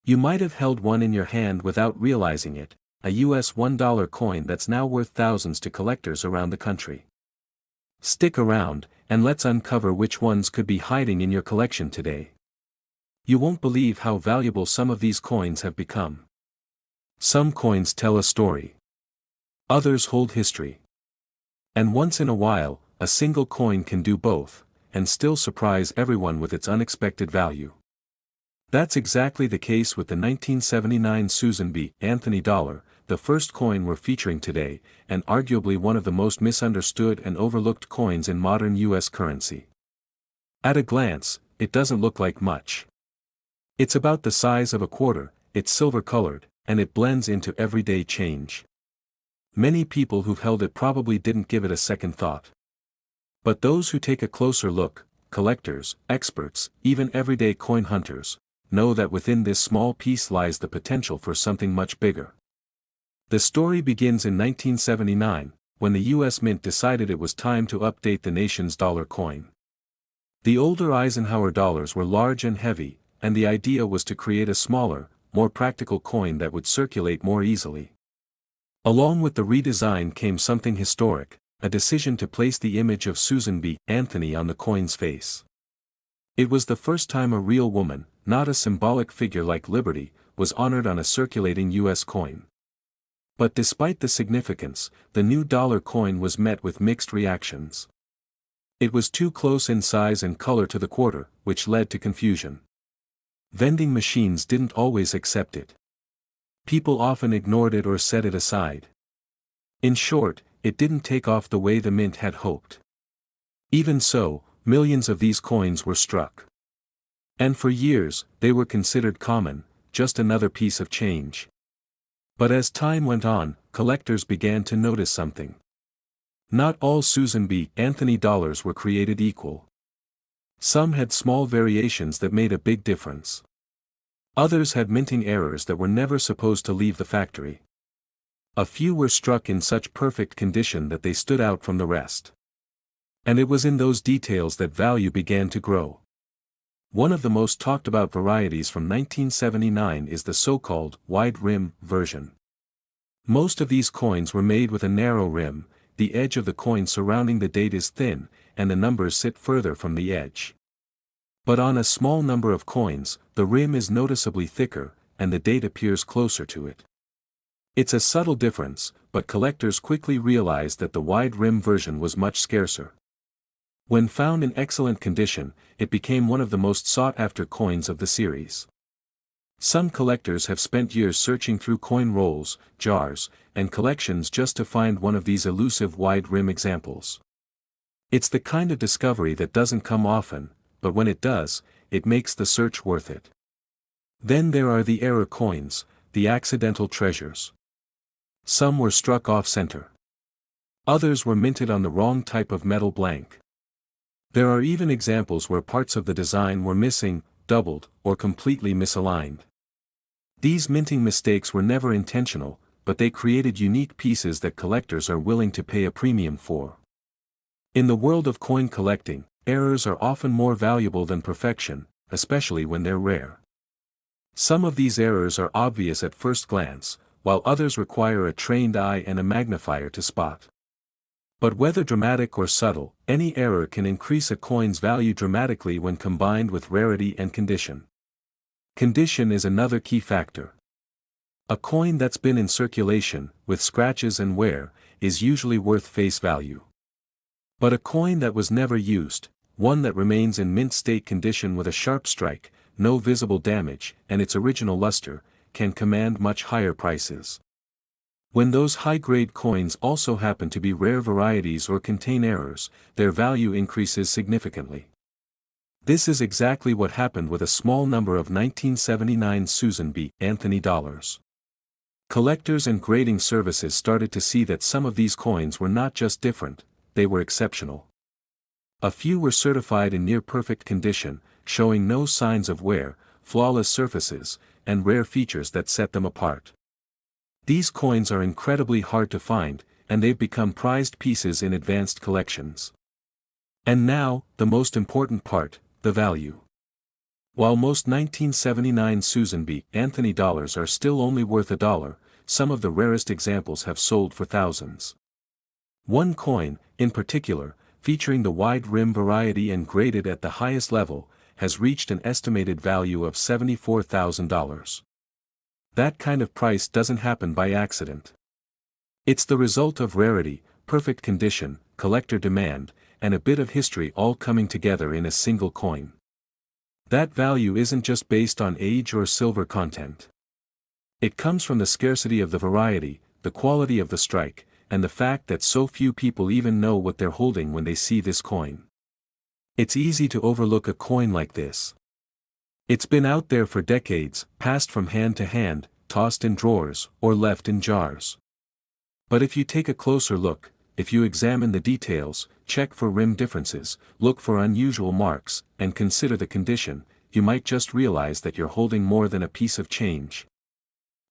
You might have held one in your hand without realizing it, a US $1 coin that's now worth thousands to collectors around the country. Stick around, and let's uncover which ones could be hiding in your collection today. You won't believe how valuable some of these coins have become. Some coins tell a story. Others hold history. And once in a while, a single coin can do both, and still surprise everyone with its unexpected value. That's exactly the case with the 1979 Susan B. Anthony dollar, the first coin we're featuring today, and arguably one of the most misunderstood and overlooked coins in modern US currency. At a glance, it doesn't look like much. It's about the size of a quarter, it's silver-colored, and it blends into everyday change. Many people who've held it probably didn't give it a second thought. But those who take a closer look, collectors, experts, even everyday coin hunters, know that within this small piece lies the potential for something much bigger. The story begins in 1979, when the US Mint decided it was time to update the nation's dollar coin. The older Eisenhower dollars were large and heavy, and the idea was to create a smaller, more practical coin that would circulate more easily. Along with the redesign came something historic, a decision to place the image of Susan B. Anthony on the coin's face. It was the first time a real woman, not a symbolic figure like Liberty, was honored on a circulating US coin. But despite the significance, the new dollar coin was met with mixed reactions. It was too close in size and color to the quarter, which led to confusion. Vending machines didn't always accept it. People often ignored it or set it aside. In short, it didn't take off the way the mint had hoped. Even so, millions of these coins were struck. And for years, they were considered common, just another piece of change. But as time went on, collectors began to notice something. Not all Susan B. Anthony dollars were created equal. Some had small variations that made a big difference. Others had minting errors that were never supposed to leave the factory. A few were struck in such perfect condition that they stood out from the rest. And it was in those details that value began to grow. One of the most talked about varieties from 1979 is the so-called wide rim version. Most of these coins were made with a narrow rim, the edge of the coin surrounding the date is thin, and the numbers sit further from the edge. But on a small number of coins, the rim is noticeably thicker, and the date appears closer to it. It's a subtle difference, but collectors quickly realized that the wide rim version was much scarcer. When found in excellent condition, it became one of the most sought-after coins of the series. Some collectors have spent years searching through coin rolls, jars, and collections just to find one of these elusive wide rim examples. It's the kind of discovery that doesn't come often, but when it does, it makes the search worth it. Then there are the error coins, the accidental treasures. Some were struck off-center. Others were minted on the wrong type of metal blank. There are even examples where parts of the design were missing, doubled, or completely misaligned. These minting mistakes were never intentional, but they created unique pieces that collectors are willing to pay a premium for. In the world of coin collecting, errors are often more valuable than perfection, especially when they're rare. Some of these errors are obvious at first glance, while others require a trained eye and a magnifier to spot. But whether dramatic or subtle, any error can increase a coin's value dramatically when combined with rarity and condition. Condition is another key factor. A coin that's been in circulation, with scratches and wear, is usually worth face value. But a coin that was never used, one that remains in mint state condition with a sharp strike, no visible damage, and its original luster, can command much higher prices. When those high-grade coins also happen to be rare varieties or contain errors, their value increases significantly. This is exactly what happened with a small number of 1979 Susan B. Anthony dollars. Collectors and grading services started to see that some of these coins were not just different, they were exceptional. A few were certified in near-perfect condition, showing no signs of wear, flawless surfaces, and rare features that set them apart. These coins are incredibly hard to find, and they've become prized pieces in advanced collections. And now, the most important part, the value. While most 1979 Susan B. Anthony dollars are still only worth $1, some of the rarest examples have sold for thousands. One coin, in particular, featuring the wide rim variety and graded at the highest level, has reached an estimated value of $74,000. That kind of price doesn't happen by accident. It's the result of rarity, perfect condition, collector demand, and a bit of history all coming together in a single coin. That value isn't just based on age or silver content. It comes from the scarcity of the variety, the quality of the strike, and the fact that so few people even know what they're holding when they see this coin. It's easy to overlook a coin like this. It's been out there for decades, passed from hand to hand, tossed in drawers, or left in jars. But if you take a closer look, if you examine the details, check for rim differences, look for unusual marks, and consider the condition, you might just realize that you're holding more than a piece of change.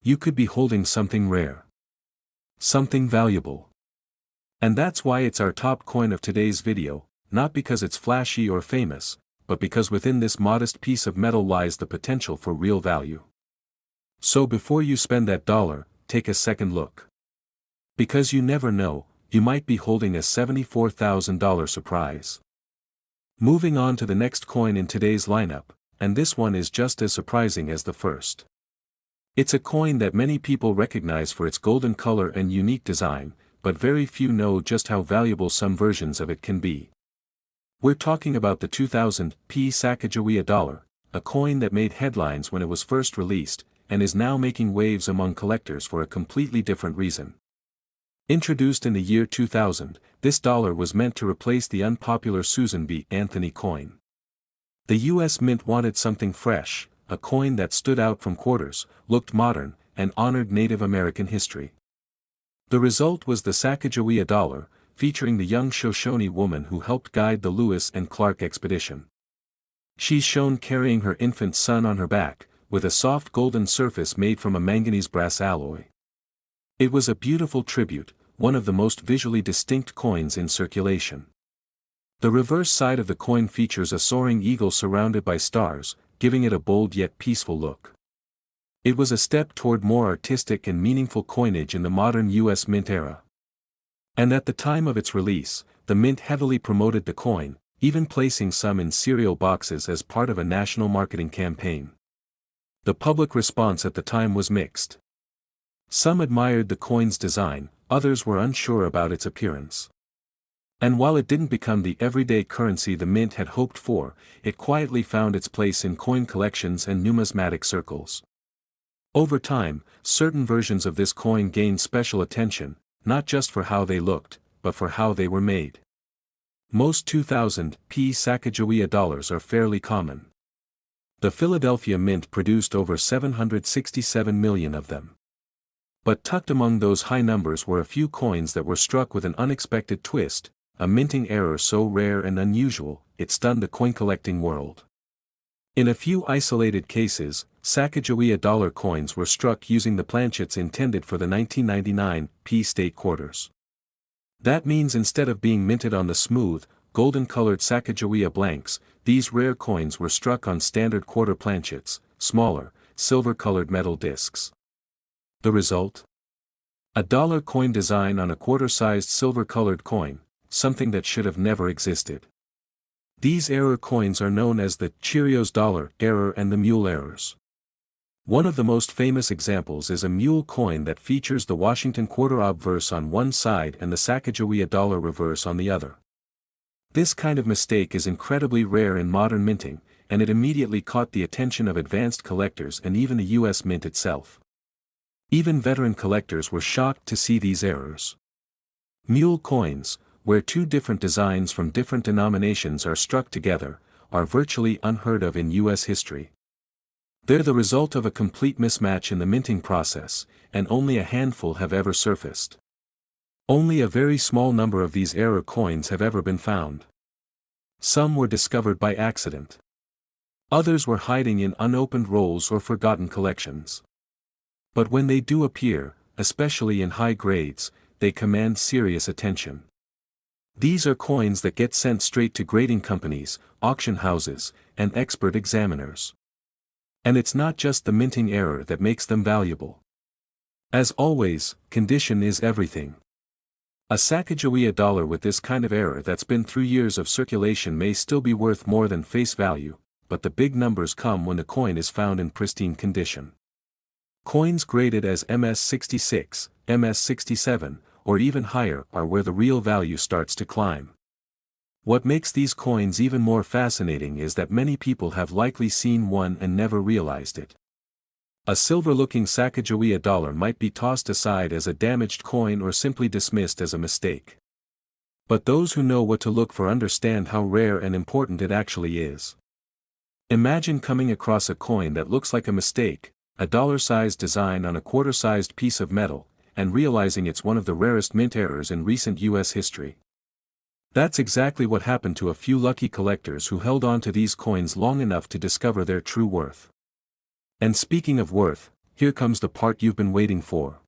You could be holding something rare. Something valuable. And that's why it's our top coin of today's video, not because it's flashy or famous, but because within this modest piece of metal lies the potential for real value. So before you spend that dollar, take a second look. Because you never know, you might be holding a $74,000 surprise. Moving on to the next coin in today's lineup, and this one is just as surprising as the first. It's a coin that many people recognize for its golden color and unique design, but very few know just how valuable some versions of it can be. We're talking about the 2000 Sacagawea dollar, a coin that made headlines when it was first released, and is now making waves among collectors for a completely different reason. Introduced in the year 2000, this dollar was meant to replace the unpopular Susan B. Anthony coin. The U.S. Mint wanted something fresh, a coin that stood out from quarters, looked modern, and honored Native American history. The result was the Sacagawea dollar, featuring the young Shoshone woman who helped guide the Lewis and Clark expedition. She's shown carrying her infant son on her back, with a soft golden surface made from a manganese brass alloy. It was a beautiful tribute, one of the most visually distinct coins in circulation. The reverse side of the coin features a soaring eagle surrounded by stars, giving it a bold yet peaceful look. It was a step toward more artistic and meaningful coinage in the modern U.S. Mint era. And at the time of its release, the Mint heavily promoted the coin, even placing some in cereal boxes as part of a national marketing campaign. The public response at the time was mixed. Some admired the coin's design, others were unsure about its appearance. And while it didn't become the everyday currency the Mint had hoped for, it quietly found its place in coin collections and numismatic circles. Over time, certain versions of this coin gained special attention, not just for how they looked, but for how they were made. Most 2000 Sacagawea dollars are fairly common. The Philadelphia Mint produced over 767 million of them. But tucked among those high numbers were a few coins that were struck with an unexpected twist, a minting error so rare and unusual, it stunned the coin-collecting world. In a few isolated cases, Sacagawea dollar coins were struck using the planchets intended for the 1999 state quarters. That means instead of being minted on the smooth, golden-colored Sacagawea blanks, these rare coins were struck on standard quarter planchets, smaller, silver-colored metal discs. The result? A dollar coin design on a quarter-sized silver-colored coin, something that should have never existed. These error coins are known as the Cheerios dollar error and the mule errors. One of the most famous examples is a mule coin that features the Washington quarter obverse on one side and the Sacagawea dollar reverse on the other. This kind of mistake is incredibly rare in modern minting, and it immediately caught the attention of advanced collectors and even the U.S. Mint itself. Even veteran collectors were shocked to see these errors. Mule coins, where two different designs from different denominations are struck together, are virtually unheard of in U.S. history. They're the result of a complete mismatch in the minting process, and only a handful have ever surfaced. Only a very small number of these error coins have ever been found. Some were discovered by accident. Others were hiding in unopened rolls or forgotten collections. But when they do appear, especially in high grades, they command serious attention. These are coins that get sent straight to grading companies, auction houses, and expert examiners. And it's not just the minting error that makes them valuable. As always, condition is everything. A Sacagawea dollar with this kind of error that's been through years of circulation may still be worth more than face value, but the big numbers come when the coin is found in pristine condition. Coins graded as MS66, MS67, or even higher are where the real value starts to climb. What makes these coins even more fascinating is that many people have likely seen one and never realized it. A silver-looking Sacagawea dollar might be tossed aside as a damaged coin or simply dismissed as a mistake. But those who know what to look for understand how rare and important it actually is. Imagine coming across a coin that looks like a mistake, a dollar-sized design on a quarter-sized piece of metal, and realizing it's one of the rarest mint errors in recent U.S. history. That's exactly what happened to a few lucky collectors who held on to these coins long enough to discover their true worth. And speaking of worth, here comes the part you've been waiting for.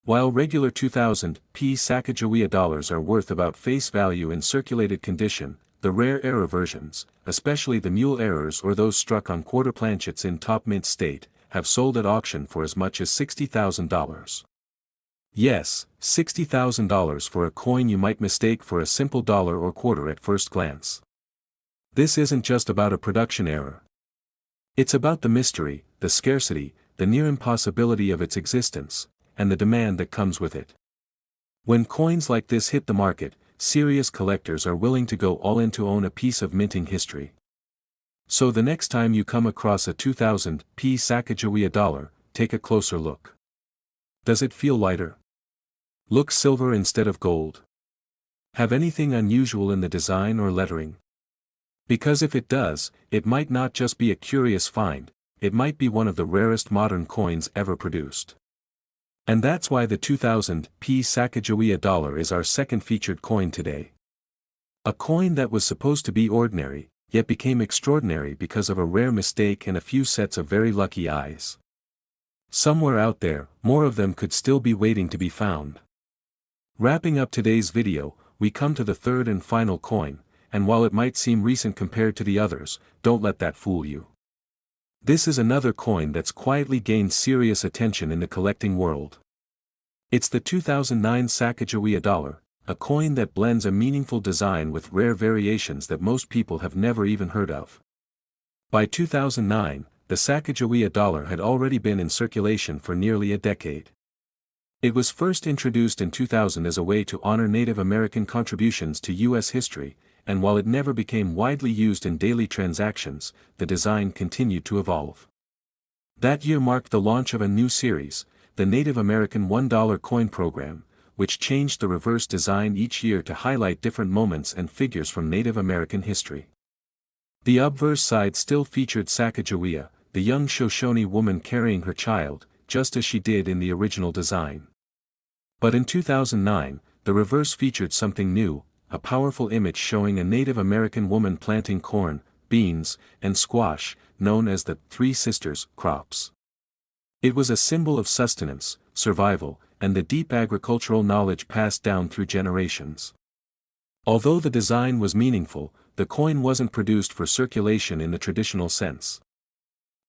While regular 2000p Sacagawea dollars are worth about face value in circulated condition, the rare error versions, especially the mule errors or those struck on quarter planchets in top mint state, have sold at auction for as much as $60,000. Yes, $60,000 for a coin you might mistake for a simple dollar or quarter at first glance. This isn't just about a production error. It's about the mystery, the scarcity, the near impossibility of its existence, and the demand that comes with it. When coins like this hit the market, serious collectors are willing to go all in to own a piece of minting history. So the next time you come across a 2000p Sacagawea dollar, take a closer look. Does it feel lighter? Look silver instead of gold? Have anything unusual in the design or lettering? Because if it does, it might not just be a curious find, it might be one of the rarest modern coins ever produced. And that's why the 2000p Sacagawea dollar is our second featured coin today. A coin that was supposed to be ordinary, yet became extraordinary because of a rare mistake and a few sets of very lucky eyes. Somewhere out there, more of them could still be waiting to be found. Wrapping up today's video, we come to the third and final coin, and while it might seem recent compared to the others, don't let that fool you. This is another coin that's quietly gained serious attention in the collecting world. It's the 2009 Sacagawea dollar, a coin that blends a meaningful design with rare variations that most people have never even heard of. By 2009, the Sacagawea dollar had already been in circulation for nearly a decade. It was first introduced in 2000 as a way to honor Native American contributions to U.S. history, and while it never became widely used in daily transactions, the design continued to evolve. That year marked the launch of a new series, the Native American $1 coin program, which changed the reverse design each year to highlight different moments and figures from Native American history. The obverse side still featured Sacagawea, the young Shoshone woman carrying her child, just as she did in the original design. But in 2009, the reverse featured something new, a powerful image showing a Native American woman planting corn, beans, and squash, known as the Three Sisters crops. It was a symbol of sustenance, survival, and the deep agricultural knowledge passed down through generations. Although the design was meaningful, the coin wasn't produced for circulation in the traditional sense.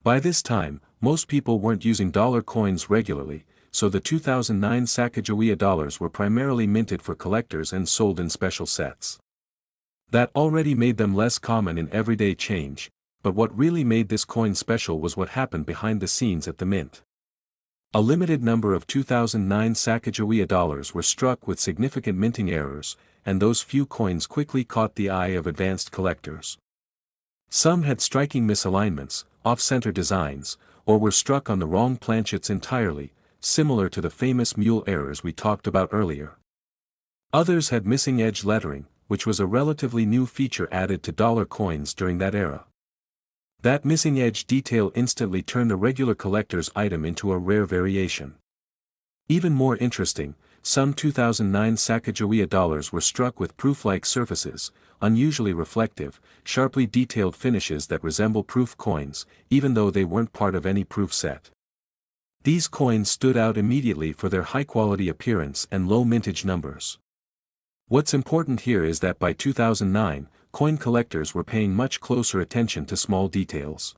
By this time, most people weren't using dollar coins regularly, so the 2009 Sacagawea dollars were primarily minted for collectors and sold in special sets. That already made them less common in everyday change, but what really made this coin special was what happened behind the scenes at the mint. A limited number of 2009 Sacagawea dollars were struck with significant minting errors, and those few coins quickly caught the eye of advanced collectors. Some had striking misalignments, off-center designs, or were struck on the wrong planchets entirely, similar to the famous mule errors we talked about earlier. Others had missing edge lettering, which was a relatively new feature added to dollar coins during that era. That missing edge detail instantly turned a regular collector's item into a rare variation. Even more interesting, some 2009 Sacagawea dollars were struck with proof-like surfaces, unusually reflective, sharply detailed finishes that resemble proof coins, even though they weren't part of any proof set. These coins stood out immediately for their high-quality appearance and low mintage numbers. What's important here is that by 2009, coin collectors were paying much closer attention to small details.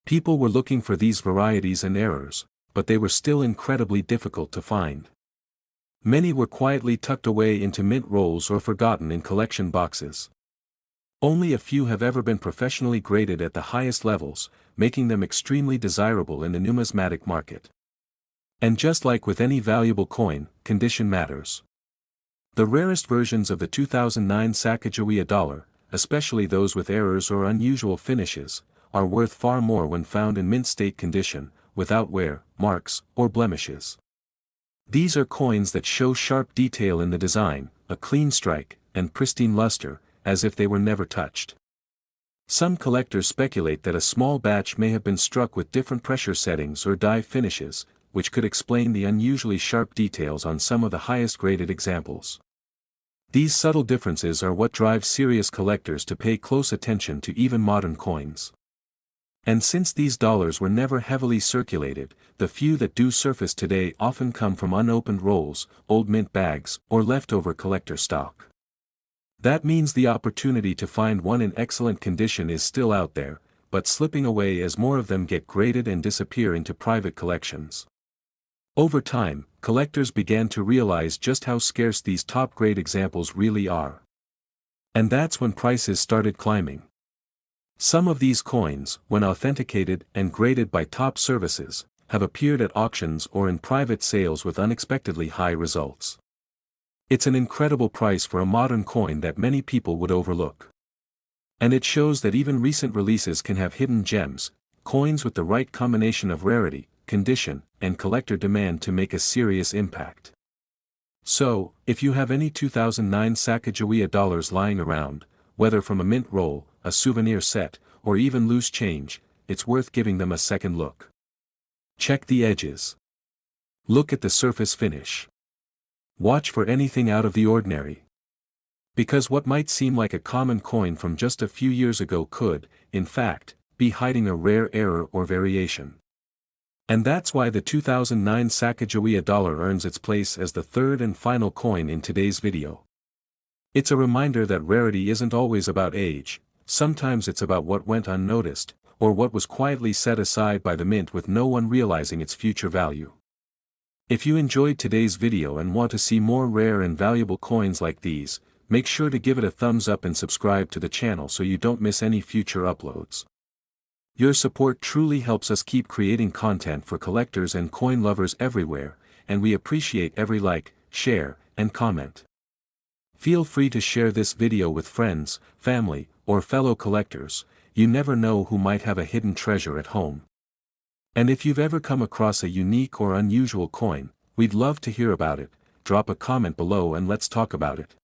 People were looking for these varieties and errors, but they were still incredibly difficult to find. Many were quietly tucked away into mint rolls or forgotten in collection boxes. Only a few have ever been professionally graded at the highest levels, making them extremely desirable in the numismatic market. And just like with any valuable coin, condition matters. The rarest versions of the 2009 Sacagawea dollar, especially those with errors or unusual finishes, are worth far more when found in mint state condition, without wear, marks, or blemishes. These are coins that show sharp detail in the design, a clean strike, and pristine luster, as if they were never touched. Some collectors speculate that a small batch may have been struck with different pressure settings or dye finishes, which could explain the unusually sharp details on some of the highest graded examples. These subtle differences are what drive serious collectors to pay close attention to even modern coins. And since these dollars were never heavily circulated, the few that do surface today often come from unopened rolls, old mint bags, or leftover collector stock. That means the opportunity to find one in excellent condition is still out there, but slipping away as more of them get graded and disappear into private collections. Over time, collectors began to realize just how scarce these top-grade examples really are. And that's when prices started climbing. Some of these coins, when authenticated and graded by top services, have appeared at auctions or in private sales with unexpectedly high results. It's an incredible price for a modern coin that many people would overlook. And it shows that even recent releases can have hidden gems, coins with the right combination of rarity, condition, and collector demand to make a serious impact. So, if you have any 2009 Sacagawea dollars lying around, whether from a mint roll, a souvenir set, or even loose change, it's worth giving them a second look. Check the edges. Look at the surface finish. Watch for anything out of the ordinary. Because what might seem like a common coin from just a few years ago could, in fact, be hiding a rare error or variation. And that's why the 2009 Sacagawea dollar earns its place as the third and final coin in today's video. It's a reminder that rarity isn't always about age, sometimes it's about what went unnoticed, or what was quietly set aside by the mint with no one realizing its future value. If you enjoyed today's video and want to see more rare and valuable coins like these, make sure to give it a thumbs up and subscribe to the channel so you don't miss any future uploads. Your support truly helps us keep creating content for collectors and coin lovers everywhere, and we appreciate every like, share, and comment. Feel free to share this video with friends, family, or fellow collectors. You never know who might have a hidden treasure at home. And if you've ever come across a unique or unusual coin, we'd love to hear about it. Drop a comment below and let's talk about it.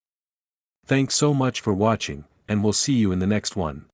Thanks so much for watching, and we'll see you in the next one.